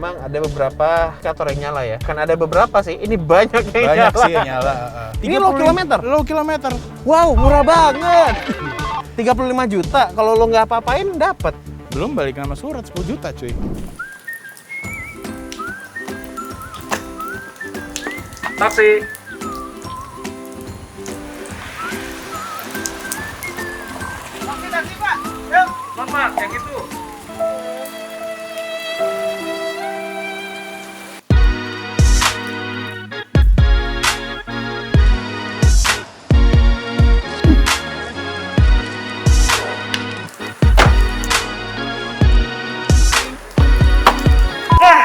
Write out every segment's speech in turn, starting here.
memang ada beberapa indikator yang nyala ya. Kan ada beberapa sih, ini banyak yang Banyak nyala. sih yang nyala. Ini low kilometer? Low kilometer. Wow, murah banget. 35 juta, kalau lo nggak apa-apain dapat. Belum balik sama surat 10 juta cuy. Taksi. Taksi Pak. Yuk, Pak, yang itu.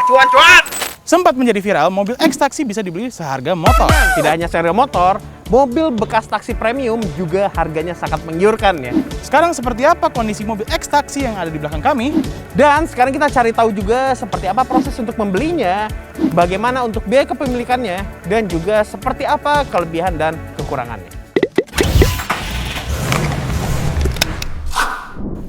Cuan-cuan. Sempat menjadi viral, mobil X taksi bisa dibeli seharga motor. Tidak hanya seharga motor, mobil bekas taksi premium juga harganya sangat menggiurkan ya. Sekarang seperti apa kondisi mobil X taksi yang ada di belakang kami? Dan sekarang kita cari tahu juga seperti apa proses untuk membelinya, bagaimana untuk biaya kepemilikannya, dan juga seperti apa kelebihan dan kekurangannya.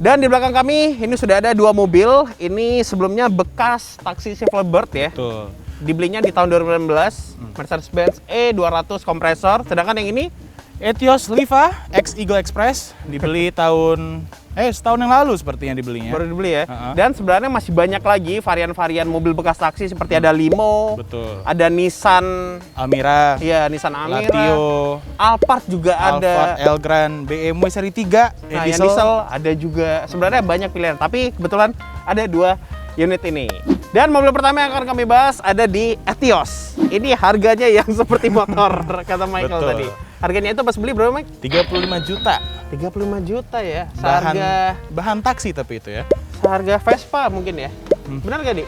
Dan di belakang kami ini sudah ada dua mobil. Ini sebelumnya bekas taksi Chevrolet Bird ya. Tuh. Dibelinya di tahun 2016, Mercedes-Benz E200 kompresor. Sedangkan yang ini Etios Liva X Eagle Express dibeli setahun yang lalu sepertinya dibelinya. baru dibeli ya. Uh-huh. Dan sebenarnya masih banyak lagi varian-varian mobil bekas taksi seperti ada Limo, Betul. ada Nissan, Almira, ya Nissan Almera, Latio, Alphard juga Alphard, ada. Elgrand, BMW seri 3, Nah, yang diesel ada juga. Sebenarnya banyak pilihan, tapi kebetulan ada dua unit ini. Dan mobil pertama yang akan kami bahas ada di Etios. Ini harganya yang seperti motor kata Michael Betul. tadi. Harganya itu pas beli berapa, Mike? 35 juta. 35 juta ya. Seharga Bahan taksi tapi itu ya. seharga Vespa mungkin ya. Benar gak, Di?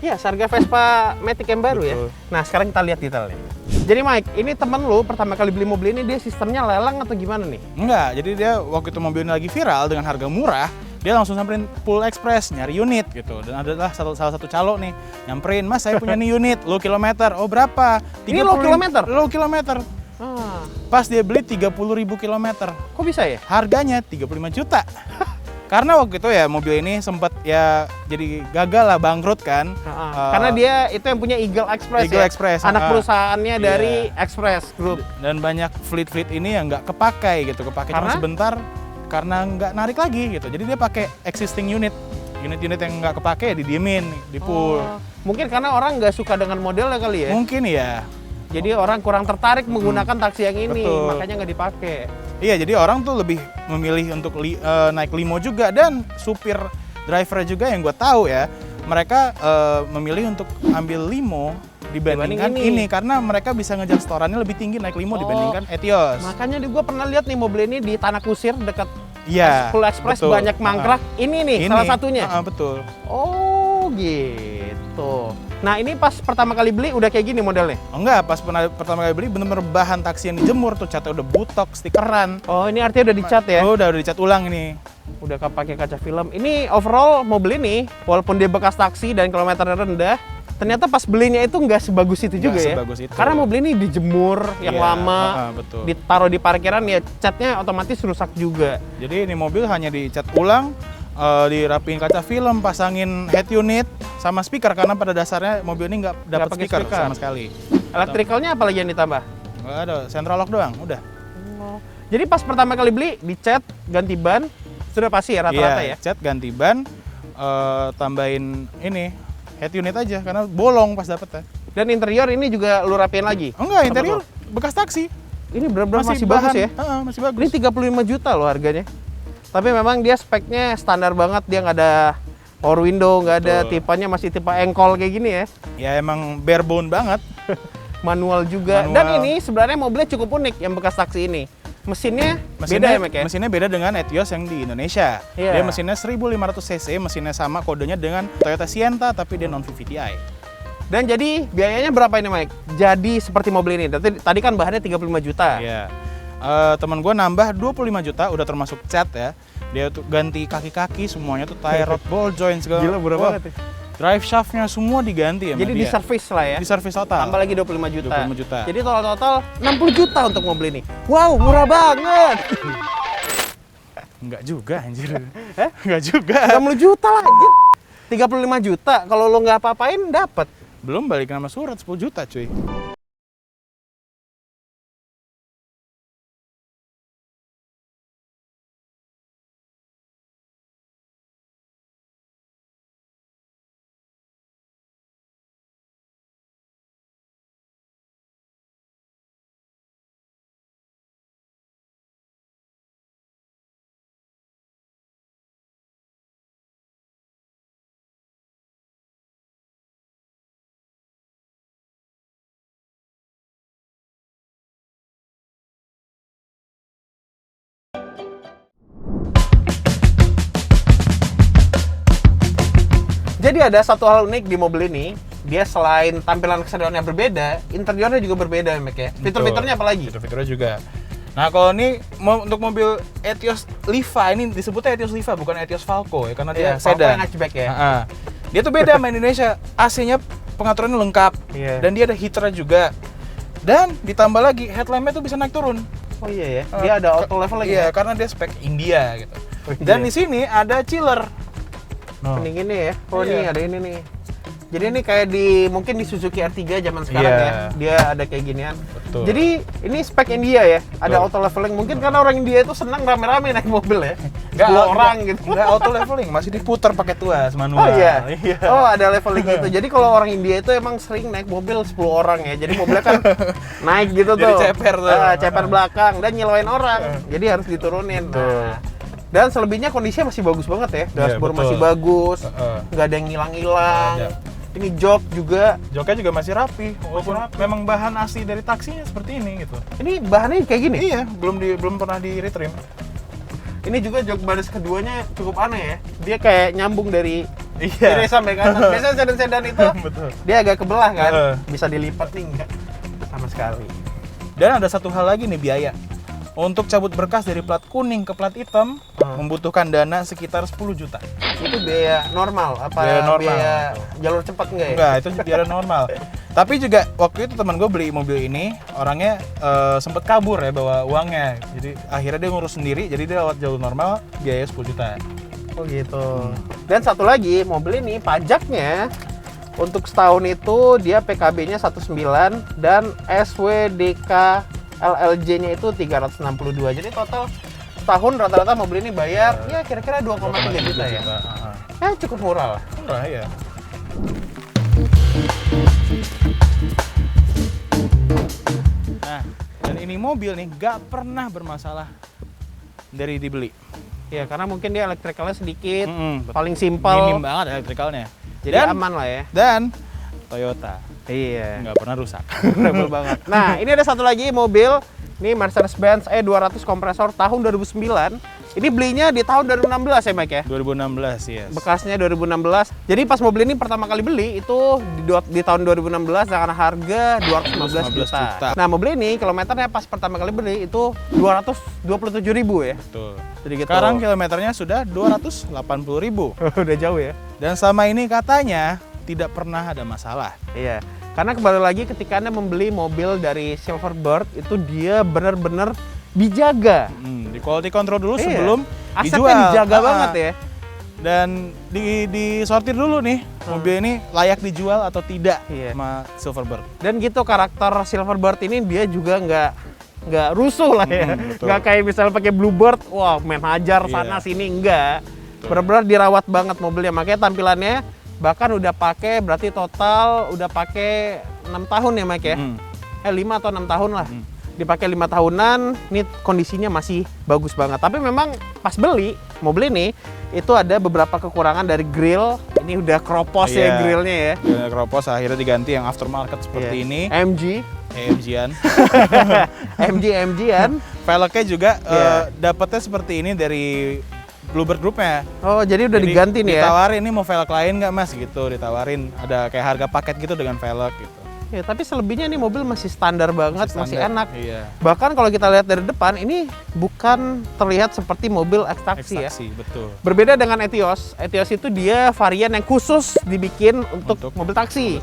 Iya, seharga Vespa Matic yang baru ya. Betul. Nah, sekarang kita lihat detailnya. Jadi Mike, ini temen lu pertama kali beli mobil ini dia sistemnya lelang atau gimana nih? Enggak, jadi dia waktu itu mobil ini lagi viral dengan harga murah, dia langsung samperin Pool Express nyari unit gitu. Dan adalah salah satu calo nih nyamperin, "Mas, saya punya nih unit, low kilometer." "Oh, berapa?" Ini low kilometer? Low kilometer. Ah, Pas dia beli 30.000 kilometer. kok bisa ya? Harganya 35 juta. Karena waktu itu ya mobil ini sempat ya jadi gagal lah, bangkrut kan. Karena dia itu yang punya Eagle Express Eagle ya? Express, Anak perusahaannya Iya. dari Express Group. Dan banyak fleet ini yang nggak kepakai gitu, kepakai cuma Karena? sebentar karena nggak narik lagi gitu. Jadi dia pakai existing unit yang nggak kepakai ya didiemin di pool. Oh, mungkin karena orang nggak suka dengan modelnya kali ya? Mungkin ya. Jadi orang kurang tertarik menggunakan taksi yang ini, Betul. makanya nggak dipakai. Iya, jadi orang tuh lebih memilih untuk naik limo juga, dan supir driver juga yang gue tahu ya, mereka memilih untuk ambil limo dibandingkan Dibanding ini. ini karena mereka bisa ngejar setorannya lebih tinggi naik limo dibandingkan Etios. Makanya gue pernah lihat nih mobil ini di Tanah Kusir dekat Iya. Full Express betul. banyak mangkrak. Ini nih Ini, salah satunya. Betul. Oh gitu. Nah ini pas pertama kali beli udah kayak gini modelnya. Oh, enggak, pas pertama kali beli bener-bener bahan taksi yang dijemur tuh, catnya udah butok, stikeran. Oh ini artinya udah dicat ya? Oh, udah dicat ulang ini. Udah pakai kaca film. Ini overall mobil ini walaupun dia bekas taksi dan kilometernya rendah, ternyata pas belinya itu nggak sebagus itu juga ya. sebagus itu. Karena mobil ini dijemur yang Iya, lama, betul. ditaruh di parkiran ya catnya otomatis rusak juga. Jadi ini mobil hanya dicat ulang, dirapiin kaca film, pasangin head unit sama speaker karena pada dasarnya mobil ini nggak dapat pakai speaker, speaker. sama sekali. Elektrikalnya apa lagi yang ditambah? Nggak ada, central lock doang, udah. Jadi pas pertama kali beli dicat, ganti ban, sudah pasti ya rata-rata ya. Cat, ganti ban, tambahin ini head unit aja karena bolong pas dapet ya. Dan interior ini juga lu rapiin lagi. Oh, enggak, Apa interior tuh? bekas taksi. Ini benar-benar masih bagus ya. Masih bagus. Ini 35 juta loh harganya. Tapi memang dia speknya standar banget, dia nggak ada power window, nggak ada, Betul. tipenya masih tipe engkol kayak gini ya. Ya emang bare bone banget. Manual juga. Manual. Dan ini sebenarnya mobilnya cukup unik yang bekas taksi ini. Mesinnya beda ya, Mek ya? Mesinnya beda dengan Etios yang di Indonesia. Iya. Dia mesinnya 1500 cc, mesinnya sama kodenya dengan Toyota Sienna tapi dia non VVTi. Dan jadi biayanya berapa ini, Mike? Jadi seperti mobil ini. Tadi kan bahannya 35 juta. Iya. Teman gue nambah 25 juta, udah termasuk cat ya. Dia tuh ganti kaki-kaki semuanya tuh, tie rod, ball joint segala. Gila, murah Wah, banget ya. Drive shaftnya semua diganti ya. Jadi di servis lah ya. Di servis total. Tambah lagi 25 juta. 25 juta. Jadi total 60 juta untuk mobil ini. Wow, murah banget. Enggak juga anjir. Hah? Enggak juga. 60 juta lah anjir. 35 juta kalau lo nggak apa-apain dapat. Belum balik nama surat 10 juta cuy. Jadi ada satu hal unik di mobil ini, dia selain tampilan kesedarannya berbeda, interiornya juga berbeda ya, Mac ya. Fitur-fiturnya apa lagi? Fitur-fiturnya juga. Nah, kalau ini untuk mobil Etios Liva, ini disebutnya Etios Liva bukan Etios Falco ya, karena dia Falco sedan. yang hatchback ya. Dia tuh beda sama Indonesia. AC-nya pengaturannya lengkap. Iya. Dan dia ada heater juga. Dan ditambah lagi headlampnya tuh bisa naik turun. Oh iya ya, dia ada auto level lagi. Iya, Ya? karena dia spek India gitu. Oh, iya. Dan di sini ada chiller. Ini gini ya. Oh Iya. nih ada ini nih. Jadi ini kayak mungkin di Suzuki R3 zaman sekarang Iya. ya. Dia ada kayak ginian. Betul. Jadi ini spek India ya. Ada Betul. auto leveling. Mungkin karena orang India itu senang rame-rame naik mobil ya. Nggak, 10 orang gitu. Enggak auto leveling, masih diputar pakai tuas Oh manual. iya. Iya. Oh ada leveling gitu. Jadi kalau orang India itu emang sering naik mobil 10 orang ya. Jadi mobilnya kan naik gitu Jadi tuh. ceper tuh. Ceper belakang dan nyelawain orang. Jadi harus diturunin. Betul. Nah, dan selebihnya kondisinya masih bagus banget ya. Dashboard betul. masih bagus. Heeh. Nggak ada yang hilang-hilang. Nggak Ini jok juga. Joknya juga masih rapi, walaupun memang bahan asli dari taksinya seperti ini gitu. Ini bahannya kayak gini. Iya, belum pernah di retrim. Ini juga jok baris keduanya cukup aneh ya. Dia kayak nyambung dari Iya. kiri sampai kanan. Biasanya sedan-sedan itu Betul. dia agak kebelah kan. Heeh. Bisa dilipat nih enggak sama sekali. Dan ada satu hal lagi nih, biaya. Untuk cabut berkas dari plat kuning ke plat hitam membutuhkan dana sekitar 10 juta. Itu biaya normal apa Biaya normal. biaya jalur cepat enggak ya? Enggak, itu biaya normal. Tapi juga waktu itu teman gue beli mobil ini, orangnya sempet kabur ya bawa uangnya. Jadi akhirnya dia ngurus sendiri, jadi dia lewat jalur normal biaya 10 juta. Oh gitu. Dan satu lagi, mobil ini pajaknya untuk setahun itu dia PKB-nya 19 dan SWDK LLJ-nya itu 362. Jadi total setahun rata-rata mobil ini bayar ya kira-kira 2,3 juta ya. Ya cukup murah lah. Murah ya. Nah, dan ini mobil nih gak pernah bermasalah dari dibeli. Ya karena mungkin dia elektrikalnya sedikit, Mm-mm, paling simpel. Minim banget elektrikalnya. Jadi aman lah ya. Dan Toyota Iya. nggak pernah rusak. Rebel banget. Nah, ini ada satu lagi mobil. Ini Mercedes-Benz E200 kompresor tahun 2009. Ini belinya di tahun 2016 ya, Mike ya? 2016, yes. Bekasnya 2016. Jadi pas mobil ini pertama kali beli itu di tahun 2016 dengan harga 215 juta. Nah, mobil ini kilometernya pas pertama kali beli itu 227.000 ya. Betul. Jadi gitu. Sekarang kilometernya sudah 280.000. Udah jauh ya. Dan selama ini katanya tidak pernah ada masalah. Iya. Karena kembali lagi ketika Anda membeli mobil dari Silverbird itu dia benar-benar dijaga. Di quality control dulu Iya. sebelum Asetnya dijual. dijaga banget ya. Dan disortir dulu nih, mobil ini layak dijual atau tidak Iya. sama Silverbird. Dan gitu karakter Silverbird ini dia juga nggak rusuh lah ya. Betul. Nggak kayak misalnya pakai Bluebird, wah main hajar Iya. sana sini enggak. Benar-benar dirawat banget mobilnya. Makanya tampilannya bahkan udah pakai berarti total udah pakai 6 tahun ya Mike ya. 5 atau 6 tahun lah. Dipakai 5 tahunan, ini kondisinya masih bagus banget. Tapi memang pas beli mobil ini itu ada beberapa kekurangan dari grill. Ini udah kropos ya grillnya ya. Grillnya kropos, akhirnya diganti yang aftermarket seperti ini. MG. AMG-an. MG-an. Velgnya juga dapatnya seperti ini dari Bluebird Group-nya. Oh, jadi udah diganti nih ya? Ditawarin, ini mau velg lain nggak mas? Gitu, ditawarin. Ada kayak harga paket gitu dengan velg gitu. Ya, tapi selebihnya nih mobil masih standar banget, masih enak. Iya. Bahkan kalau kita lihat dari depan, ini bukan terlihat seperti mobil ekstraksi ya. Betul. Berbeda dengan Etios. Etios itu dia varian yang khusus dibikin untuk mobil taksi.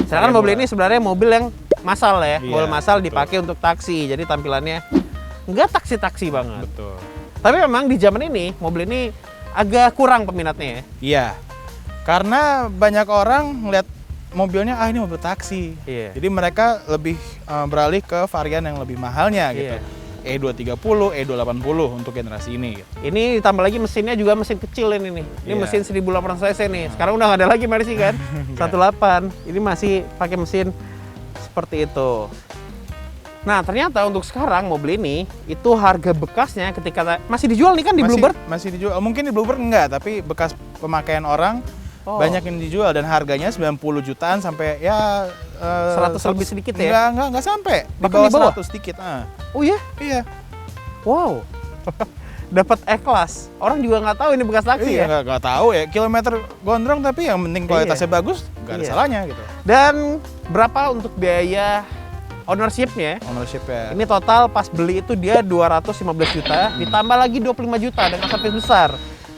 Sedangkan mobil ini sebenarnya mobil yang massal ya. Iya, Mobil massal betul. dipakai untuk taksi. Jadi tampilannya nggak taksi-taksi banget. Betul. Tapi memang di zaman ini, mobil ini agak kurang peminatnya ya. Iya. Karena banyak orang ngeliat mobilnya, ini mobil taksi. Iya. Jadi mereka lebih beralih ke varian yang lebih mahalnya gitu. Iya. E230, E280 untuk generasi ini gitu. Ini ditambah lagi mesinnya juga mesin kecil ini nih. Ini Iya. mesin 1800 cc nih. Sekarang udah nggak ada lagi Mercy kan? 18. Ini masih pakai mesin seperti itu. Nah, ternyata untuk sekarang mobil ini itu harga bekasnya ketika masih dijual nih kan di Bluebird? Masih dijual. Mungkin di Bluebird enggak, tapi bekas pemakaian orang banyak yang dijual dan harganya 90 jutaan sampai ya 100 lebih sedikit ya? Enggak sampai. Bahkan di bawah? 100 sedikit. Oh iya? Iya. Wow. Dapat E-Class. Orang juga nggak tahu ini bekas taksi ya? Nggak tahu ya. Kilometer gondrong tapi yang penting kualitasnya bagus, nggak ada salahnya gitu. Dan berapa untuk biaya ownership-nya? Ownership-nya. Ini total pas beli itu dia 215 juta, ditambah lagi 25 juta dengan servis besar.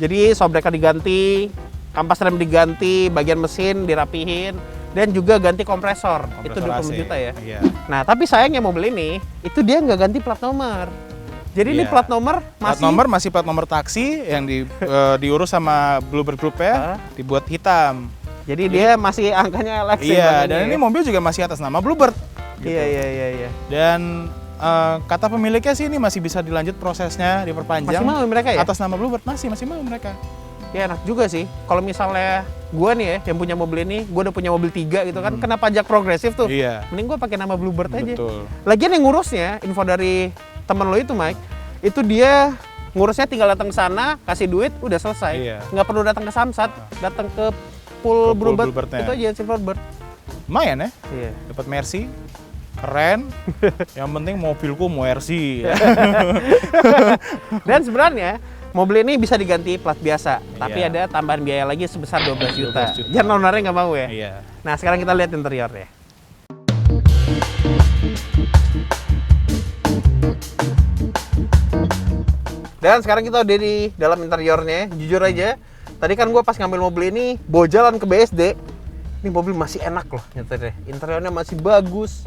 Jadi shockbreaker diganti, kampas rem diganti, bagian mesin dirapihin, dan juga ganti kompresor. Itu 20 juta ya. Iya. Nah, tapi sayangnya mobil ini, itu dia nggak ganti plat nomor. Jadi ini plat nomor masih plat nomor taksi yang diurus sama Bluebird Group ya, dibuat hitam. Jadi dia masih angkanya LX. Iya, dan ini mobil juga masih atas nama Bluebird. Gitu. Iya. Dan kata pemiliknya sih ini masih bisa dilanjut prosesnya, diperpanjang. Masih mau mereka ya? Atas nama Bluebird masih mau mereka. Ya enak juga sih. Kalau misalnya gua nih ya yang punya mobil ini, gua udah punya mobil 3 gitu kan, kena pajak progresif tuh. Iya. Mending gua pakai nama Bluebird aja. Betul. Lagian yang ngurusnya, info dari temen lo itu Mike, itu dia ngurusnya tinggal datang ke sana, kasih duit, udah selesai. Iya. Nggak perlu datang ke Samsat, datang ke pool Bluebird, Bluebird-nya. itu aja Silverbird. Lumayan ya. Iya. Dapat Mercy. Keren. Yang penting mobilku Mercy. Ya. Dan sebenarnya mobil ini bisa diganti plat biasa, tapi Iya. ada tambahan biaya lagi sebesar 12 juta. 12 juta. Jangan ownernya nggak mau ya. Iya. Nah, sekarang kita lihat interiornya. Dan sekarang kita udah di dalam interiornya. Jujur aja, tadi kan gue pas ngambil mobil ini, bawa jalan ke BSD. Ini mobil masih enak loh nyetirnya. Interiornya masih bagus.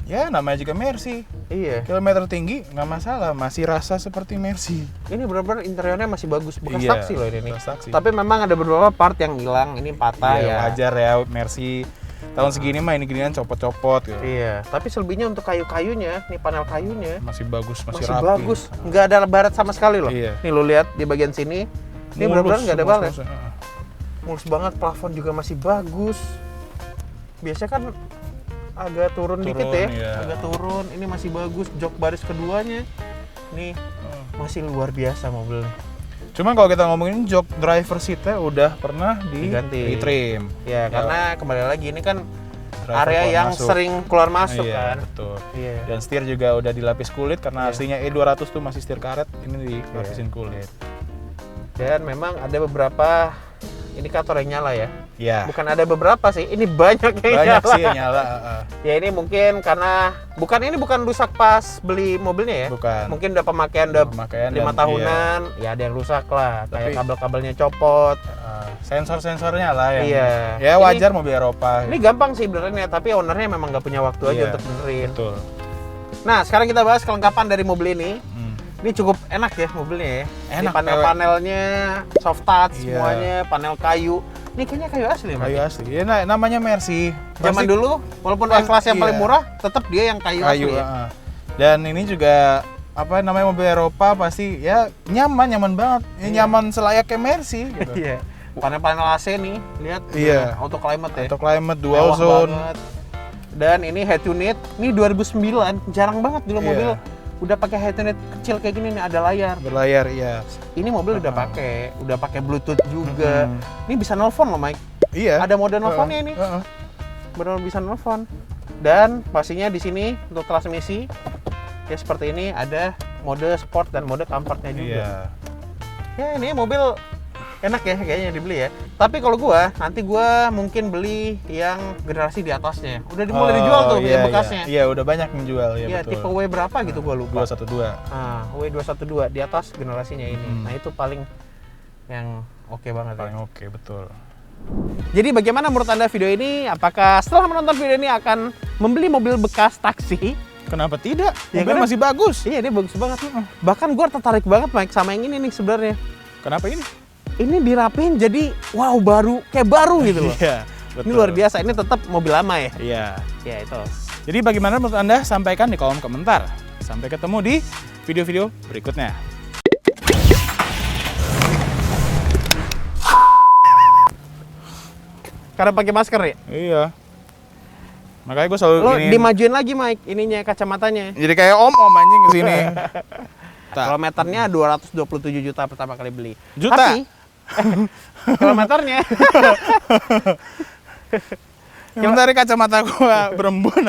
Ya, namanya juga Mercy. Iya. Kilometer tinggi nggak masalah, masih rasa seperti Mercy. Ini benar-benar interiornya masih bagus. Bekas Iya, taksi loh ini. bekas taksi. Tapi memang ada beberapa part yang hilang. Ini patah ya. Wajar ya Mercy. Tahun segini mah ini ginian copot-copot gitu. Iya. Tapi selebihnya untuk kayu-kayunya, nih panel kayunya Masih bagus, masih masih rapi. bagus. Nggak ada baret sama sekali loh. Iya. Nih lo lihat di bagian sini. Ini Mulus, benar-benar nggak ada mulus, baret. mulus. Mulus banget, plafon juga masih bagus. Biasanya kan agak turun dikit ya, iya. agak turun. Ini masih bagus, jok baris keduanya. Nih masih luar biasa mobilnya. Cuman kalau kita ngomongin jok driver seatnya udah pernah Diganti. retrim. Ya, karena kembali lagi ini kan Driver area keluar yang masuk. sering keluar masuk Iya, kan. betul. Iya. Dan setir juga udah dilapis kulit karena Iya. aslinya E200 tuh masih setir karet, ini dilapisin kulit. Dan memang ada beberapa indikator yang nyala ya. Ya. Bukan ada beberapa sih, ini banyak yang Banyak nyala. sih yang nyala. Ya ini mungkin karena ini bukan rusak pas beli mobilnya ya. Bukan. Mungkin udah pemakaian udah Pemakaian 5 dan- tahunan, ya ada yang rusak lah. Kayak Tapi- kabel-kabelnya copot. Sensor-sensornya lah yang Iya. ya wajar mobil Eropa. Ini gampang sih benerannya, tapi ownernya memang nggak punya waktu aja Iya, untuk benerin. Betul. Nah, sekarang kita bahas kelengkapan dari mobil ini. Hmm. Ini cukup enak ya mobilnya ya. Ini Enak, panel-panelnya soft touch Iya. semuanya, panel kayu. Ini kayaknya kayu asli, Mas. Kayu asli. Ya, namanya Mercy. Zaman Pasti dulu, walaupun Pas- S-Class yang iya. paling murah, tetap dia yang kayu, asli ya. Dan ini juga apa namanya mobil Eropa pasti ya nyaman banget. Ya, Iya. nyaman selayaknya Mercy gitu. Iya. Panel-panel AC nih, lihat. Iya. Auto climate ya. Atau climate dual Mewah zone. banget. Dan ini head unit, ini 2009, jarang banget dulu Iya. mobil udah pakai head unit kecil kayak gini nih, ada layar. Berlayar ya. Ini mobil udah pakai Bluetooth juga. Mm-mm. Ini bisa nelfon loh, Mike. Iya. Ada mode nelfonnya ini. Benar bisa nelfon. Dan pastinya di sini untuk transmisi ya seperti ini, ada mode sport dan mode comfortnya juga. Iya. Ya ini mobil enak ya kayaknya dibeli ya. Tapi kalau gua nanti gua mungkin beli yang generasi di atasnya. Udah mulai dijual tuh iya, yang bekasnya. Iya, udah banyak yang jual ya, Iya, betul. tipe W berapa gitu gua lupa. 212. Nah, W212 di atas generasinya ini. Nah, itu paling yang oke banget Paling ya. oke, betul. Jadi bagaimana menurut Anda video ini? Apakah setelah menonton video ini akan membeli mobil bekas taksi? Kenapa tidak? Ya Mobilnya kan? masih bagus. Iya, dia bagus banget. Bahkan gua tertarik banget Mike sama yang ini nih sebenarnya. Kenapa ini? ini dirapiin jadi wow baru, kayak baru gitu loh. Iya, Ini betul. luar biasa, ini tetap mobil lama ya. Iya. Ya itu. Jadi bagaimana menurut Anda? Sampaikan di kolom komentar. Sampai ketemu di video-video berikutnya. Karena pakai masker ya. Iya. Makanya gue selalu Lo giniin. dimajuin lagi Mike, ininya kacamatanya. Jadi kayak om-om anjing kesini. Tak. Kilometernya 227 juta pertama kali beli. Juta? Tapi, kilometernya. Sementara kacamata gua berembun.